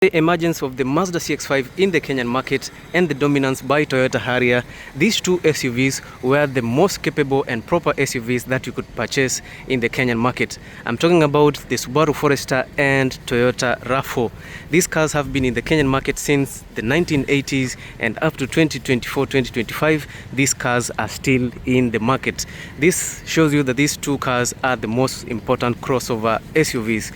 The emergence of the Mazda CX-5 in the Kenyan market and the dominance by Toyota Harrier, these two SUVs were the most capable and proper SUVs that you could purchase in the Kenyan market. I'm talking about the Subaru Forester and Toyota RAV4. These cars have been in the Kenyan market since the 1980s, and up to 2024-2025, these cars are still in the market. This shows you that these two cars are the most important crossover SUVs.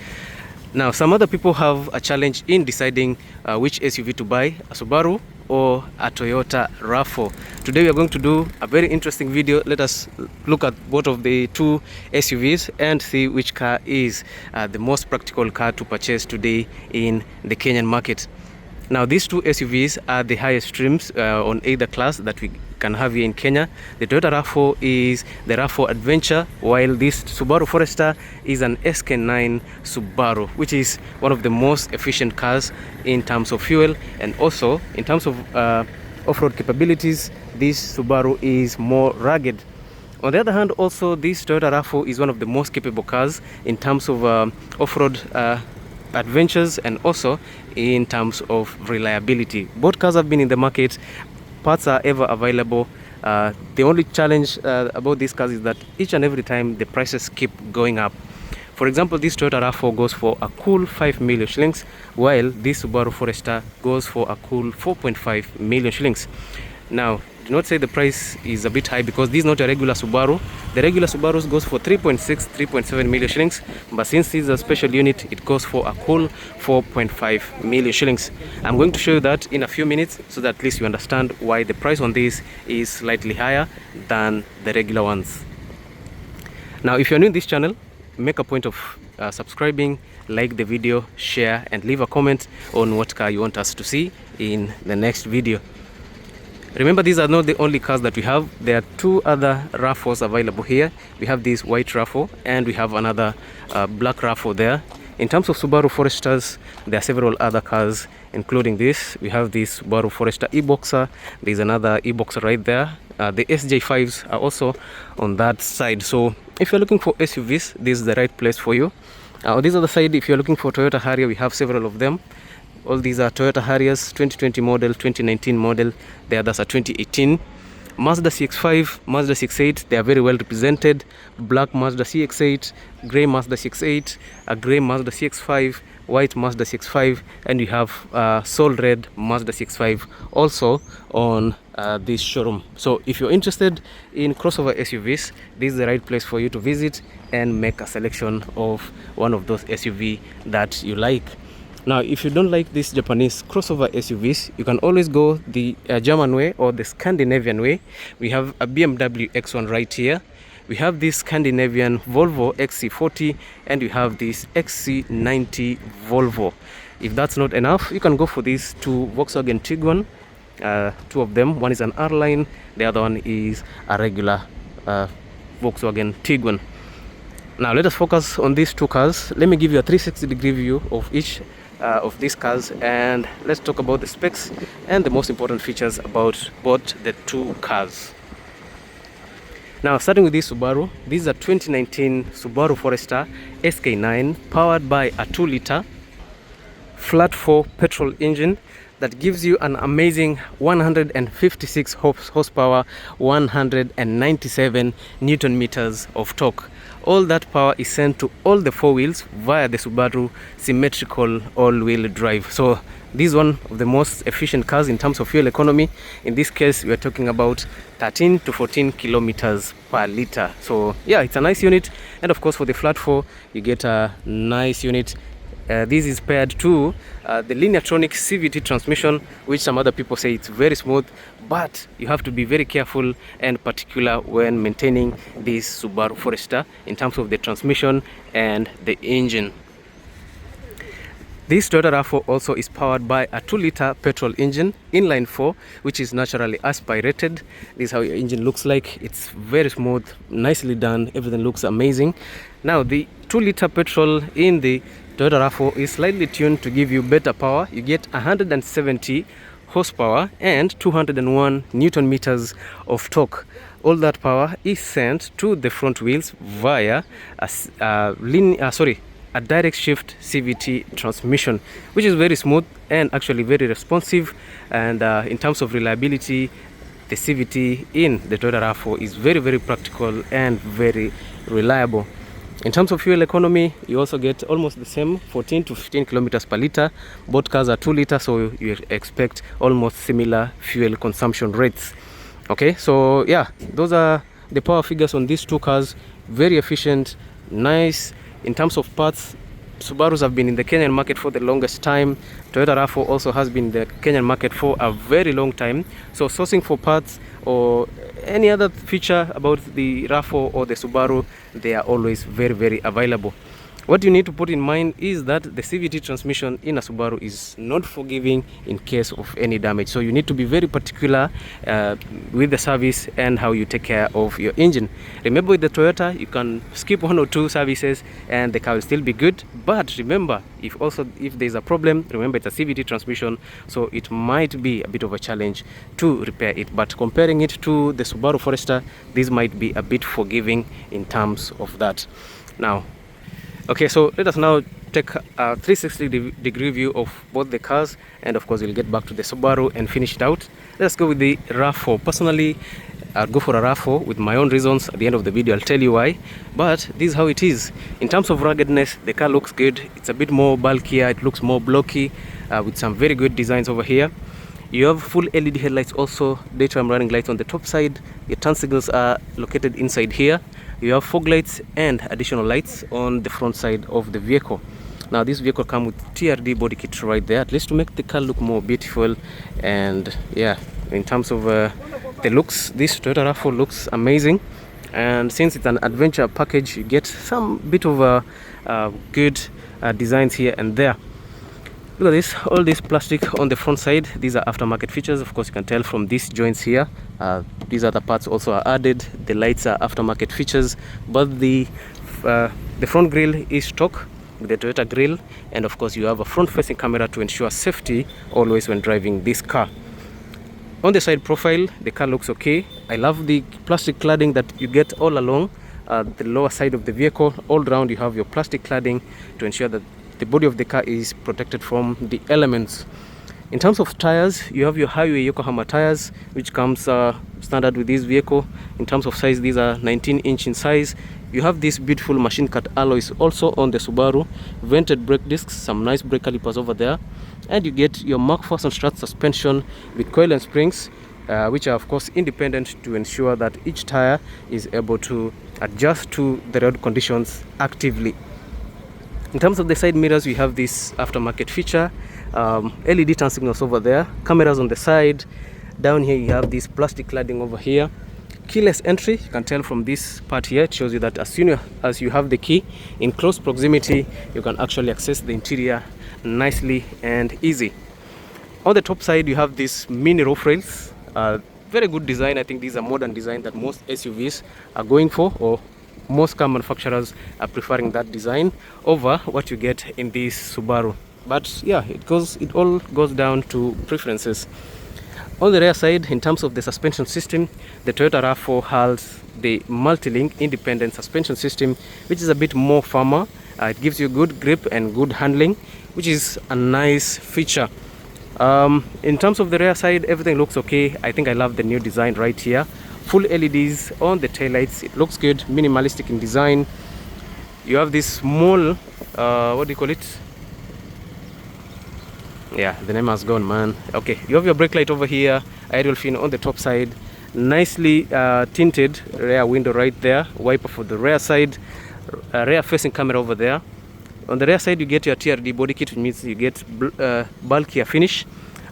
Now, some other people have a challenge in deciding which SUV to buy, a Subaru or a Toyota RAV4. Today we are going to do a very interesting video. Let us look at both of the two SUVs and see which car is the most practical car to purchase today in the Kenyan market. Now, these two SUVs are the highest trims on either class that we can have here in Kenya. The Toyota RAV4 is the RAV4 Adventure, while this Subaru Forester is an SK9 Subaru, which is one of the most efficient cars in terms of fuel, and also in terms of off-road capabilities. This Subaru is more rugged. On the other hand, also this Toyota RAV4 is one of the most capable cars in terms of off-road adventures and also in terms of reliability. Both cars have been in the market. Parts are ever available. The only challenge about these cars is that each and every time the prices keep going up. For example, this Toyota RAV4 goes for a cool 5 million shillings, while this Subaru Forester goes for a cool 4.5 million shillings. Now, do not say the price is a bit high, because this is not a regular Subaru. The regular Subarus goes for 3.7 million shillings, but since this is a special unit, it goes for a cool 4.5 million shillings. I'm going to show you that in a few minutes, so that at least you understand why the price on this is slightly higher than the regular ones. Now, if you're new in this channel, make a point of subscribing, like the video, share, and leave a comment on what car you want us to see in the next video. Remember, these are not the only cars that we have. There are two other RAV4s available here. We have this white RAV4 and we have another black RAV4 there. In terms of Subaru Foresters, there are several other cars, including this. We have this Subaru Forester e-Boxer. There's another e-Boxer right there. The SJ5s are also on that side. So if you're looking for SUVs, this is the right place for you. On this other side, if you're looking for Toyota Harrier, we have several of them. All these are Toyota Harriers, 2020 model, 2019 model. The others are 2018. Mazda CX-5, Mazda CX-8, they are very well represented. Black Mazda CX-8, grey Mazda CX-8, a grey Mazda CX-5, white Mazda CX-5, and you have soul red Mazda CX-5 also on this showroom. So if you're interested in crossover SUVs, this is the right place for you to visit and make a selection of one of those SUV that you like. Now, if you don't like these Japanese crossover SUVs, you can always go the German way or the Scandinavian way. We have a BMW X1 right here. We have this Scandinavian Volvo XC40, and we have this XC90 Volvo. If that's not enough, you can go for these two Volkswagen Tiguan. Two of them. One is an R-Line, the other one is a regular Volkswagen Tiguan. Now, let us focus on these two cars. Let me give you a 360-degree view of each of these cars, and let's talk about the specs and the most important features about both the two cars. Now, starting with this Subaru, this is a 2019 Subaru Forester SK9 powered by a 2-liter flat 4 petrol engine that gives you an amazing 156 horsepower, 197 Newton meters of torque. All that power is sent to all the four wheels via the Subaru symmetrical all-wheel drive. So this is one of the most efficient cars in terms of fuel economy. In this case, we are talking about 13 to 14 kilometers per liter. So yeah, it's a nice unit. And of course, for the flat 4, you get a nice unit. This is paired to the Lineartronic CVT transmission, which some other people say it's very smooth, but you have to be very careful and particular when maintaining this Subaru Forester in terms of the transmission and the engine. This Toyota RAV4 also is powered by a 2-liter petrol engine, inline 4, which is naturally aspirated. This is how your engine looks like. It's very smooth, nicely done. Everything looks amazing. Now, the 2-liter petrol in the Toyota RAV4 is slightly tuned to give you better power. You get 170 horsepower and 201 Newton meters of torque. All that power is sent to the front wheels via a direct shift CVT transmission, which is very smooth and actually very responsive. And in terms of reliability, the CVT in the Toyota RAV4 is very practical and very reliable. In terms of fuel economy, you also get almost the same, 14 to 15 kilometers per liter. Both cars are 2 liters, so you expect almost similar fuel consumption rates. Okay, so yeah, those are the power figures on these two cars. Very efficient, nice. In terms of parts, Subarus have been in the Kenyan market for the longest time. Toyota RAV4 also has been in the Kenyan market for a very long time. So sourcing for parts or any other feature about the RAV4 or the Subaru, they are always very available. What you need to put in mind is that the CVT transmission in a Subaru is not forgiving in case of any damage. So you need to be very particular with the service and how you take care of your engine. Remember, with the Toyota, you can skip 1 or 2 services and the car will still be good. But remember, if there's a problem, remember it's a CVT transmission, so it might be a bit of a challenge to repair it. But comparing it to the Subaru Forester, this might be a bit forgiving in terms of that. Now, okay, so let us now take a 360-degree view of both the cars, and of course we'll get back to the Subaru and finish it out. Let's go with the RAV4. Personally, I'll go for a RAV4 with my own reasons. At the end of the video, I'll tell you why. But this is how it is. In terms of ruggedness, the car looks good. It's a bit more bulkier. It looks more blocky with some very good designs over here. You have full LED headlights, also daytime running lights on the top side. Your turn signals are located inside here. You have fog lights and additional lights on the front side of the vehicle. Now this vehicle comes with TRD body kit right there, at least to make the car look more beautiful. And yeah, in terms of the looks, this Toyota RAV4 looks amazing. And since it's an adventure package, you get some bit of good designs here and there. Look at this, all this plastic on the front side. These are aftermarket features. Of course, you can tell from these joints here. These other parts also are added. The lights are aftermarket features, but the front grille is stock with the Toyota grille, and of course you have a front-facing camera to ensure safety always when driving this car. On the side profile, the car looks okay. I love the plastic cladding that you get all along the lower side of the vehicle. All around you have your plastic cladding to ensure that the body of the car is protected from the elements. In terms of tires, you have your highway Yokohama tires, which comes standard with this vehicle. In terms of size, these are 19-inch in size. You have these beautiful machine cut alloys also on the Subaru, vented brake discs, some nice brake calipers over there, and you get your Mark IV and strut suspension with coil and springs, which are of course independent to ensure that each tire is able to adjust to the road conditions actively. In terms of the side mirrors, we have this aftermarket feature, LED turn signals over there, cameras on the side. Down here you have this plastic cladding over here. Keyless entry, you can tell from this part here, it shows you that as soon as you have the key in close proximity, you can actually access the interior nicely and easy. On the top side you have these mini roof rails, very good design. I think these are modern design that most SUVs are going for, or most car manufacturers are preferring that design over what you get in this Subaru. But yeah, it all goes down to preferences. On the rear side, in terms of the suspension system, the Toyota RAV4 has the multi-link independent suspension system, which is a bit more firmer. It gives you good grip and good handling, which is a nice feature. In terms of the rear side, everything looks okay. I think I love the new design right here. Full LEDs on the taillights. It looks good, minimalistic in design. You have this small, what do you call it? Yeah, the name has gone, man. Okay, you have your brake light over here, aerial fin on the top side, nicely tinted rear window right there, wiper for the rear side, rear facing camera over there. On the rear side you get your TRD body kit, which means you get bulkier finish,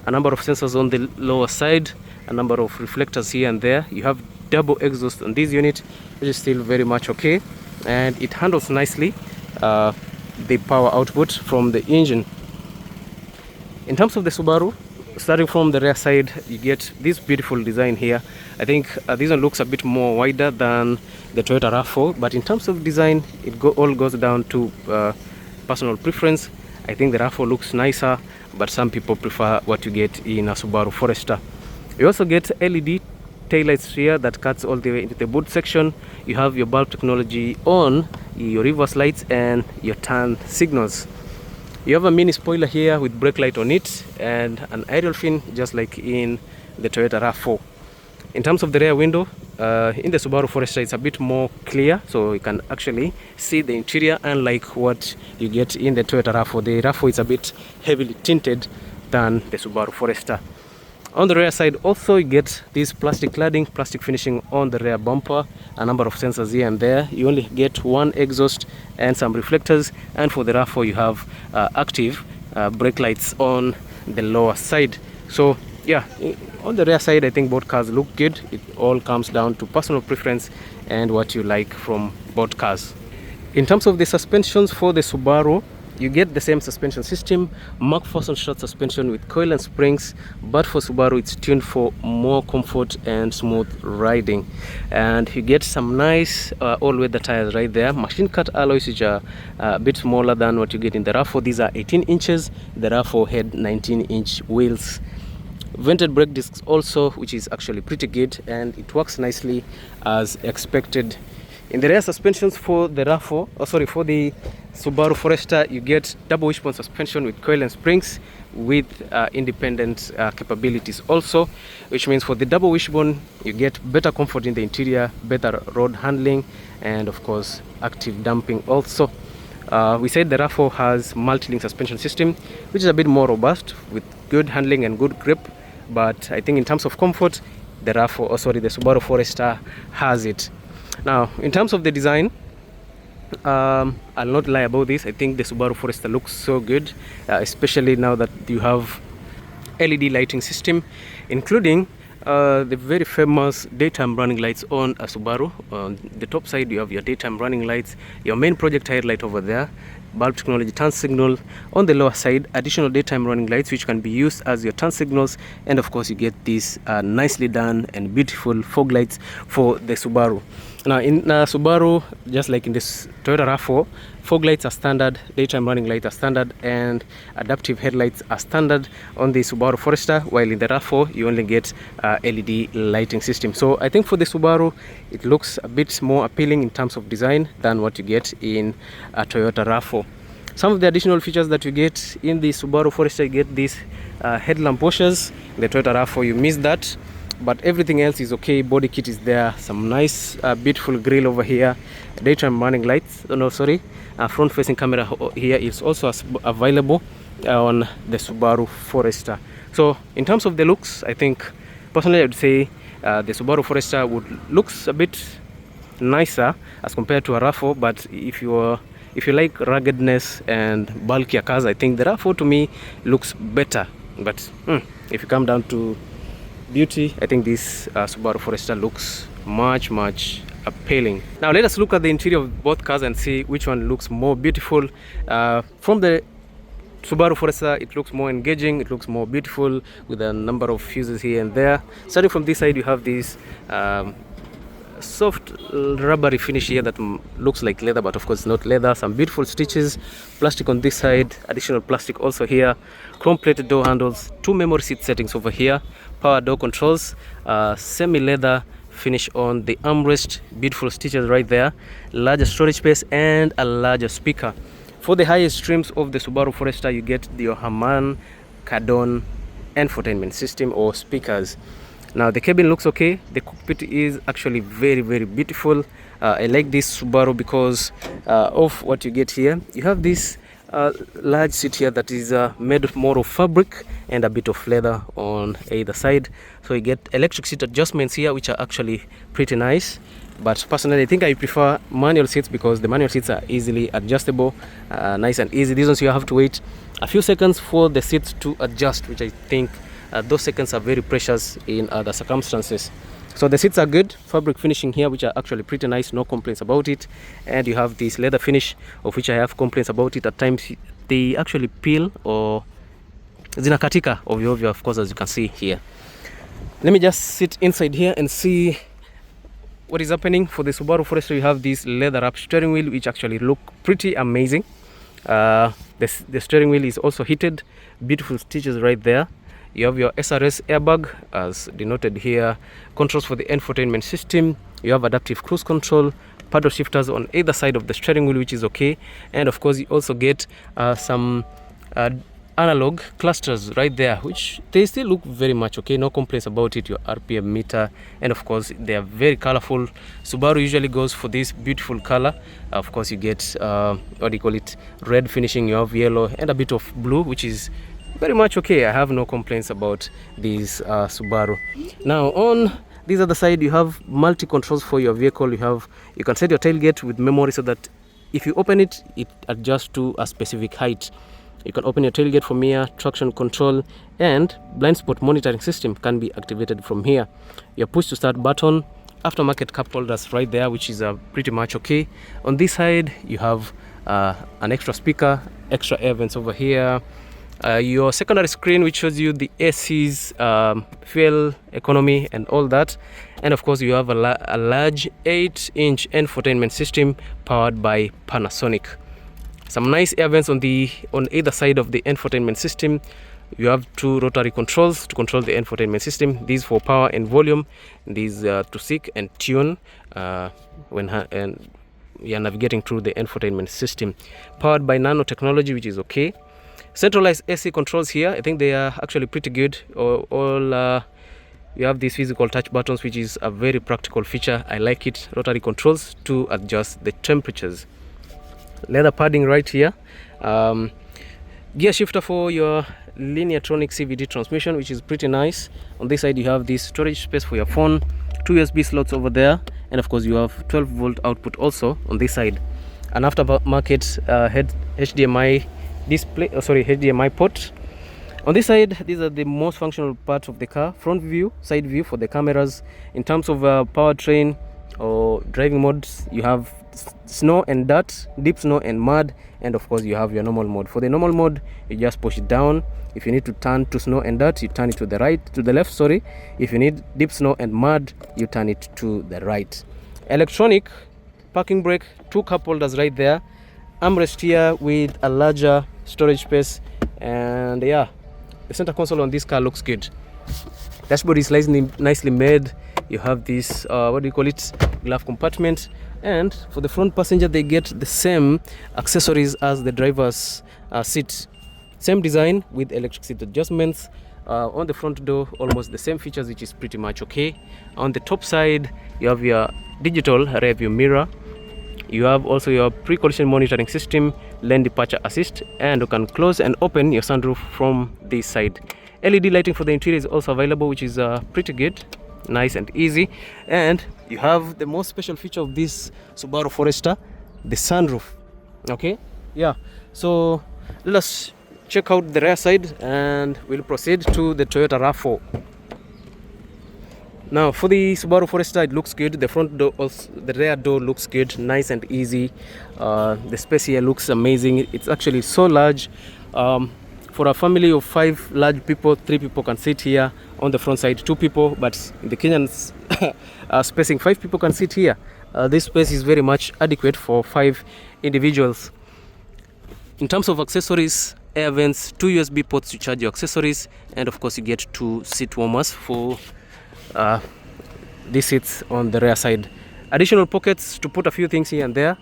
a number of sensors on the lower side, a number of reflectors here and there. You have double exhaust on this unit, which is still very much okay, and it handles nicely the power output from the engine. In terms of the Subaru, starting from the rear side, you get this beautiful design here. I think this one looks a bit more wider than the Toyota RAV4, but in terms of design, it all goes down to personal preference. I think the RAV4 looks nicer, but some people prefer what you get in a Subaru Forester. You also get LED taillights here that cuts all the way into the boot section. You have your bulb technology on your reverse lights, and your turn signals. You have a mini spoiler here with brake light on it and an aerial fin just like in the Toyota RAV4. In terms of the rear window, in the Subaru Forester it's a bit more clear, so you can actually see the interior, unlike what you get in the Toyota RAV4. The RAV4 is a bit heavily tinted than the Subaru Forester. On the rear side also you get this plastic cladding, plastic finishing on the rear bumper, a number of sensors here and there. You only get one exhaust and some reflectors, and for the RAV4 you have active brake lights on the lower side. So yeah, on the rear side I think both cars look good. It all comes down to personal preference and what you like from both cars. In terms of the suspensions for the Subaru, you get the same suspension system, MacPherson short suspension with coil and springs, but for Subaru it's tuned for more comfort and smooth riding. And you get some nice all-weather tires right there, machine cut alloys which are a bit smaller than what you get in the RAV4. These are 18 inches, the RAV4 had 19-inch wheels. Vented brake discs also, which is actually pretty good, and it works nicely as expected. In the rear suspensions for the RAV4, for the Subaru Forester, you get double wishbone suspension with coil and springs with independent capabilities also, which means for the double wishbone you get better comfort in the interior, better road handling, and of course active damping also. We said the RAV4 has multi-link suspension system, which is a bit more robust with good handling and good grip, but I think in terms of comfort the Subaru Forester has it. Now in terms of the design, I'll not lie about this, I think the Subaru Forester looks so good, especially now that you have LED lighting system, including the very famous daytime running lights on a Subaru. On the top side you have your daytime running lights, your main project headlight over there, bulb technology turn signal. On the lower side, additional daytime running lights which can be used as your turn signals, and of course you get these nicely done and beautiful fog lights for the Subaru. Now in Subaru, just like in this Toyota RAV4, fog lights are standard, daytime running lights are standard, and adaptive headlights are standard on the Subaru Forester, while in the RAV4 you only get LED lighting system. So I think for the Subaru it looks a bit more appealing in terms of design than what you get in a Toyota RAV4. Some of the additional features that you get in the Subaru Forester, you get these headlamp washers. In the Toyota RAV4 you miss that, but everything else is okay. Body kit is there, some nice beautiful grille over here, daytime running lights, front facing camera here is also available on the Subaru Forester. So in terms of the looks, I think personally I would say the Subaru Forester looks a bit nicer as compared to a RAV4, but if you like ruggedness and bulkier cars, I think the RAV4 to me looks better. But if you come down to beauty, I think this Subaru Forester looks much appealing. Now let us look at the interior of both cars and see which one looks more beautiful. From the Subaru Forester, it looks more engaging, it looks more beautiful with a number of fuses here and there. Starting from this side, you have this soft rubbery finish here that looks like leather, but of course it's not leather. Some beautiful stitches, plastic on this side, additional plastic also here, chrome plated door handles, 2 memory seat settings over here, power door controls, semi leather finish on the armrest, beautiful stitches right there, larger storage space and a larger speaker. For the highest trims of the Subaru Forester, you get the Harman Kardon infotainment system or speakers. Now the cabin looks okay. The cockpit is actually very beautiful. I like this Subaru because of what you get here. You have this large seat here that is made more of fabric and a bit of leather on either side. So you get electric seat adjustments here, which are actually pretty nice. But personally, I think I prefer manual seats because the manual seats are easily adjustable, nice and easy. These ones you have to wait a few seconds for the seats to adjust, which I think those seconds are very precious in other circumstances. So the seats are good, fabric finishing here, which are actually pretty nice, no complaints about it. And you have this leather finish, of which I have complaints about it. At times they actually peel or zinakatika ovyo, of course, as you can see here. Let me just sit inside here and see what is happening. For the Subaru Forester, you have this leather wrap steering wheel, which actually look pretty amazing. The steering wheel is also heated, beautiful stitches right there. You have your SRS airbag as denoted here, controls for the infotainment system, You have adaptive cruise control, paddle shifters on either side of the steering wheel, which is okay. And of course you also get some analog clusters right there, which they still look very much okay, no complaints about it. Your RPM meter, and of course they are very colorful. Subaru usually goes for this beautiful color. Of course you get what do you call it, red finishing, you have yellow and a bit of blue, which is very much okay. I have no complaints about this Subaru. Now on this other side you have multi controls for your vehicle. You can set your tailgate with memory, so that if you open it, it adjusts to a specific height. You can open your tailgate from here. Traction control and blind spot monitoring system can be activated from here. Your push to start button, aftermarket cup holders right there, which is pretty much okay. On this side you have an extra speaker, extra air vents over here, your secondary screen which shows you the AC's fuel economy and all that. And of course you have a large 8-inch infotainment system powered by Panasonic. Some nice air vents on either side of the infotainment system. You have 2 rotary controls to control the infotainment system. These for power and volume. These to seek and tune when you're navigating through the infotainment system. Powered by nanotechnology, which is okay. Centralized AC controls here. I think they are actually pretty good. You have these physical touch buttons, which is a very practical feature. I like it. Rotary controls to adjust the temperatures. Leather padding right here. Gear shifter for your Lineartronic CVT transmission, which is pretty nice. On this side you have this storage space for your phone, 2 USB slots over there, and of course you have 12-volt output also on this side. An aftermarket HDMI display, HDMI port. On this side, these are the most functional parts of the car: front view, side view for the cameras. In terms of powertrain or driving modes, you have snow and dirt, deep snow and mud, and of course you have your normal mode. For the normal mode, you just push it down. If you need to turn to snow and dirt, you turn it to the left. If you need deep snow and mud, you turn it to the right. Electronic parking brake, 2 cup holders right there, armrest here with a larger storage space, and yeah, the center console on this car looks good. Dashboard is nicely made. You have this glove compartment, and for the front passenger they get the same accessories as the driver's seat. Same design with electric seat adjustments. On the front door, almost the same features, which is pretty much okay. On the top side you have your digital rear view mirror. You have also your pre-collision monitoring system, lane departure assist, and you can close and open your sunroof from this side. LED lighting for the interior is also available, which is pretty good, nice and easy. And you have the most special feature of this Subaru Forester, the sunroof. Okay, yeah, so let us check out the rear side and we'll proceed to the Toyota RAV4. Now for the Subaru Forester, it looks good. The front door, also the rear door looks good, nice and easy. The space here looks amazing. It's actually so large. For a family of 5 large people, 3 people can sit here. On the front side 2 people, but in the Kenyan spacing, 5 people can sit here. This space is very much adequate for 5 individuals. In terms of accessories, air vents, 2 USB ports to charge your accessories, and of course you get 2 seat warmers for these seats on the rear side. Additional pockets to put a few things here and there,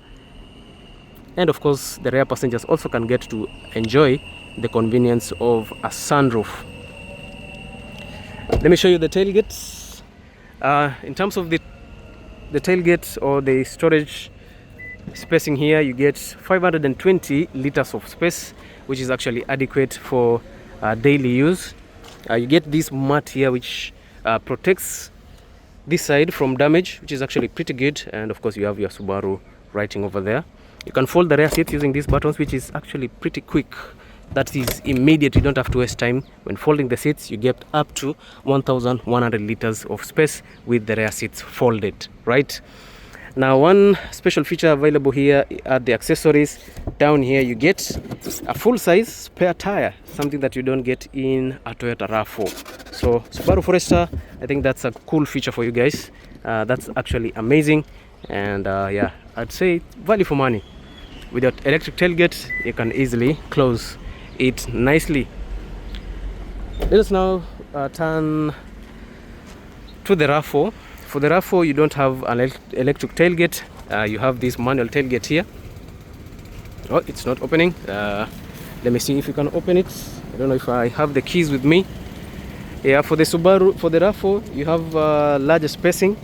and of course the rear passengers also can get to enjoy the convenience of a sunroof. Let me show you the tailgates. In terms of the tailgate or the storage spacing here, you get 520 liters of space, which is actually adequate for daily use. You get this mat here which protects this side from damage, which is actually pretty good. And of course you have your Subaru writing over there. You can fold the rear seats using these buttons, which is actually pretty quick. That is immediate. You don't have to waste time when folding the seats. You get up to 1,100 liters of space with the rear seats folded, right? Now, one special feature available here are the accessories. Down here you get a full-size spare tire, something that you don't get in a Toyota RAV4. So Subaru Forester, I think that's a cool feature for you guys. That's actually amazing, and yeah, I'd say value for money. With your electric tailgate, you can easily close it nicely. Let us now turn to the RAV4 For the RAV4, you don't have an electric tailgate. You have this manual tailgate here. Oh, it's not opening. Let me see if you can open it. I don't know if I have the keys with me. Yeah, for the Subaru, for the RAV4, you have larger spacing.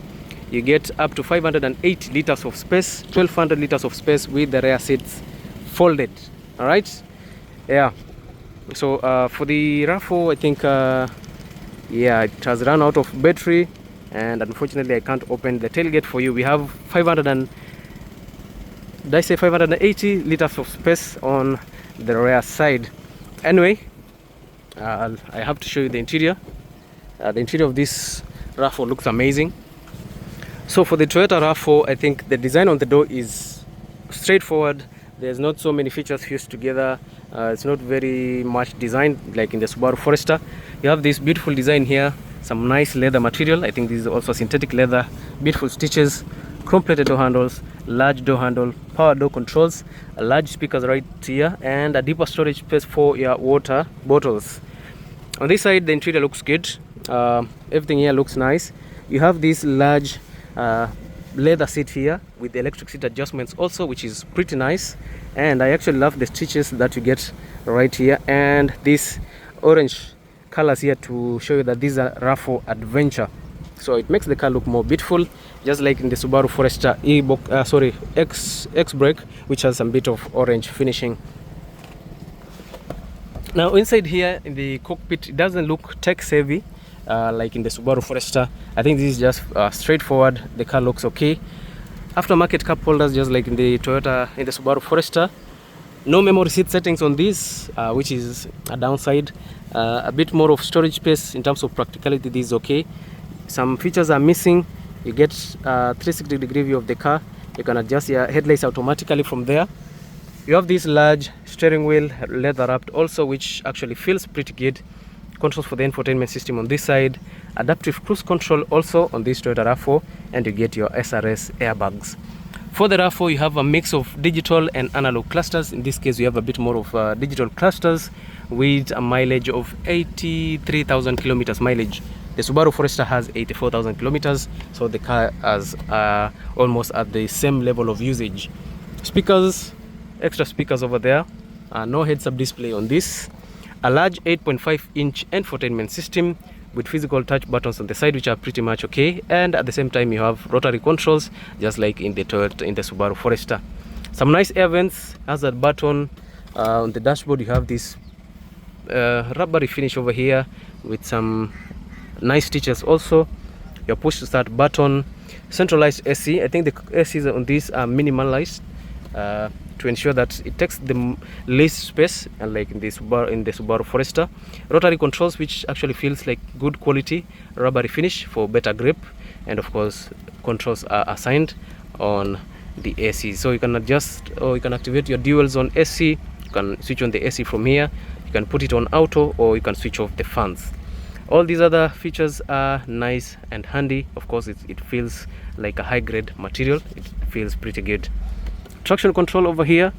You get up to 508 liters of space, 1200 liters of space with the rear seats folded. All right. Yeah. So for the RAV4, I think yeah, it has run out of battery, and unfortunately I can't open the tailgate for you. We have 580 liters of space on the rear side. Anyway, I have to show you the interior. The interior of this RAV4 looks amazing. So for the Toyota RAV4, I think the design on the door is straightforward. There's not so many features fused together. It's not very much designed like in the Subaru Forester. You have this beautiful design here, some nice leather material. I think this is also synthetic leather, beautiful stitches, chrome plated door handles, large door handle, power door controls, a large speakers right here, and a deeper storage space for your water bottles. On this side, the interior looks good. Everything here looks nice. You have this large leather seat here with the electric seat adjustments also, which is pretty nice. And I actually love the stitches that you get right here, and this orange colors here to show you that these are RAV4 Adventure. So it makes the car look more beautiful, just like in the Subaru Forester X-Brake, which has some bit of orange finishing. Now inside here in the cockpit, it doesn't look tech savvy like in the Subaru Forester. I think this is just straightforward. The car looks okay. Aftermarket cup holders, just like in the Subaru Forester. No memory seat settings on this, which is a downside. A bit more of storage space. In terms of practicality, this is okay. Some features are missing. You get a 360-degree view of the car. You can adjust your headlights automatically from there. You have this large steering wheel, leather wrapped also, which actually feels pretty good. Controls for the infotainment system on this side, adaptive cruise control also on this Toyota RAV4, and you get your SRS airbags. For the RAV4, you have a mix of digital and analog clusters. In this case, you have a bit more of digital clusters with a mileage of 83,000 kilometers mileage. The Subaru Forester has 84,000 kilometers, so the car is almost at the same level of usage. Speakers, extra speakers over there, no heads-up display on this. A large 8.5-inch infotainment system with physical touch buttons on the side, which are pretty much okay, and at the same time you have rotary controls, just like in the Subaru Forester. Some nice air vents, hazard button. On the dashboard you have this rubbery finish over here with some nice stitches also. Your push to start button, centralized AC. I think the ACs on these are minimalized to ensure that it takes the least space, like in the Subaru Forester. Rotary controls, which actually feels like good quality rubbery finish for better grip, and of course controls are assigned on the AC, so you can adjust or you can activate your duals on AC. You can switch on the AC from here, you can put it on auto, or you can switch off the fans. All these other features are nice and handy. Of course it feels like a high grade material. It feels pretty good. Traction control over here.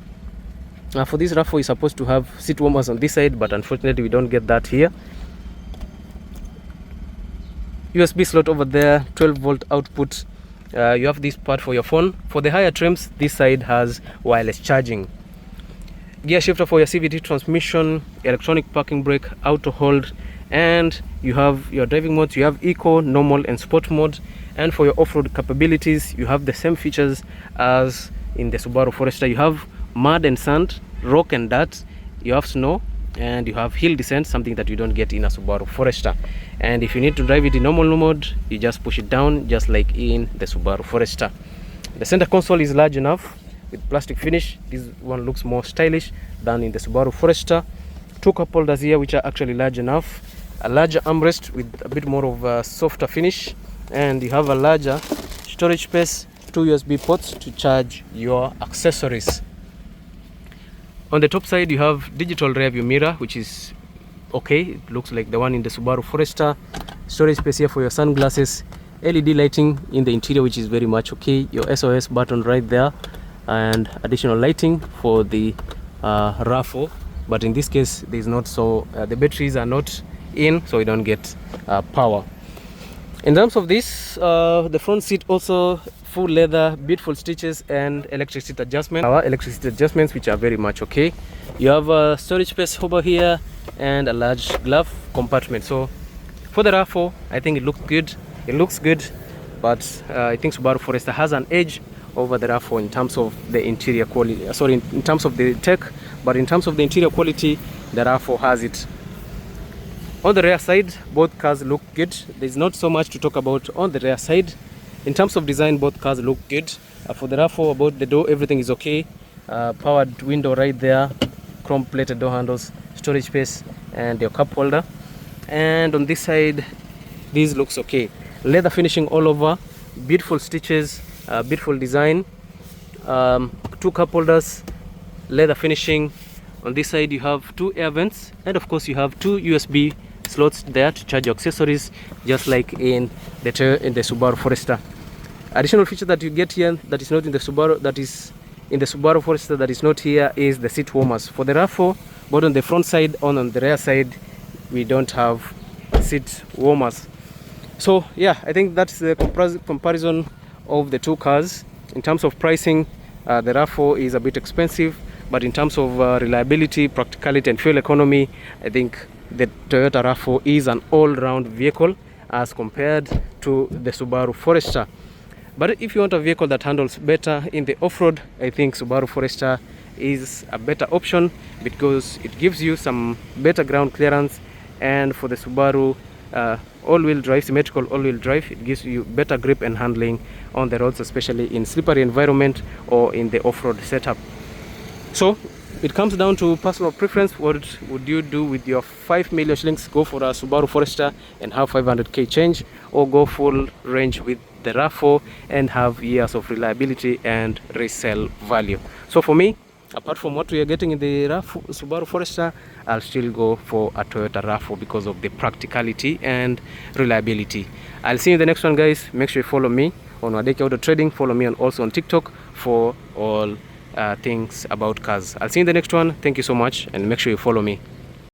For this RAV4 is supposed to have seat warmers on this side, but unfortunately we don't get that here. USB slot over there, 12-volt output. You have this part for your phone. For the higher trims, this side has wireless charging. Gear shifter for your CVT transmission, electronic parking brake, auto hold, and you have your driving modes. You have eco, normal, and sport mode. And for your off-road capabilities, you have the same features as in the Subaru Forester. You have mud and sand, rock and dirt, you have snow, and you have hill descent, something that you don't get in a Subaru Forester. And if you need to drive it in normal mode, you just push it down, just like in the Subaru Forester. The center console is large enough with plastic finish. This one looks more stylish than in the Subaru Forester. Two cup holders here, which are actually large enough. A larger armrest with a bit more of a softer finish, and you have a larger storage space, 2 USB ports to charge your accessories. On the top side, you have digital rear view mirror, which is okay. It looks like the one in the Subaru Forester. Storage space here for your sunglasses. LED lighting in the interior, which is very much okay. Your SOS button right there, and additional lighting for the RAV4. But in this case, there is not, so the batteries are not in, so you don't get power. In terms of this, the front seat also full leather, beautiful stitches and electric seat adjustment. Our electric seat adjustments, which are very much okay. You have a storage space over here and a large glove compartment. So for the RAV4, I think it looks good. It looks good, but I think Subaru Forester has an edge over the RAV4 in terms of the interior quality. Sorry, in terms of the tech, but in terms of the interior quality, the RAV4 has it. On the rear side, both cars look good. There's not so much to talk about on the rear side. In terms of design, both cars look good. For the RAV4, about the door, everything is okay. Powered window right there, chrome plated door handles, storage space and your cup holder. And on this side, this looks okay. Leather finishing all over, beautiful stitches, beautiful design, 2 cup holders, leather finishing. On this side you have 2 air vents, and of course you have 2 USB slots there to charge your accessories, just like in the Subaru Forester. Additional feature that you get here that is not in the Subaru, that is in the Subaru Forester that is not here, is the seat warmers. For the RAV4, both on the front side and on the rear side, we don't have seat warmers. So yeah, I think that's the comparison of the 2 cars. In terms of pricing, the RAV4 is a bit expensive, but in terms of reliability, practicality and fuel economy, I think the Toyota RAV4 is an all-round vehicle as compared to the Subaru Forester. But if you want a vehicle that handles better in the off-road, I think Subaru Forester is a better option because it gives you some better ground clearance, and for the Subaru all-wheel drive, symmetrical all-wheel drive, it gives you better grip and handling on the roads, especially in slippery environment or in the off-road setup. So it comes down to personal preference. What would you do with your 5 million shillings? Go for a Subaru Forester and have 500k change, or go full range with the RAV4 and have years of reliability and resale value. So for me, apart from what we are getting in the Subaru Forester, I'll still go for a Toyota RAV4 because of the practicality and reliability. I'll see you in the next one, guys. Make sure you follow me on Wadeki Auto Trading. Follow me also on TikTok for all things about cars. I'll see you in the next one. Thank you so much, and make sure you follow me.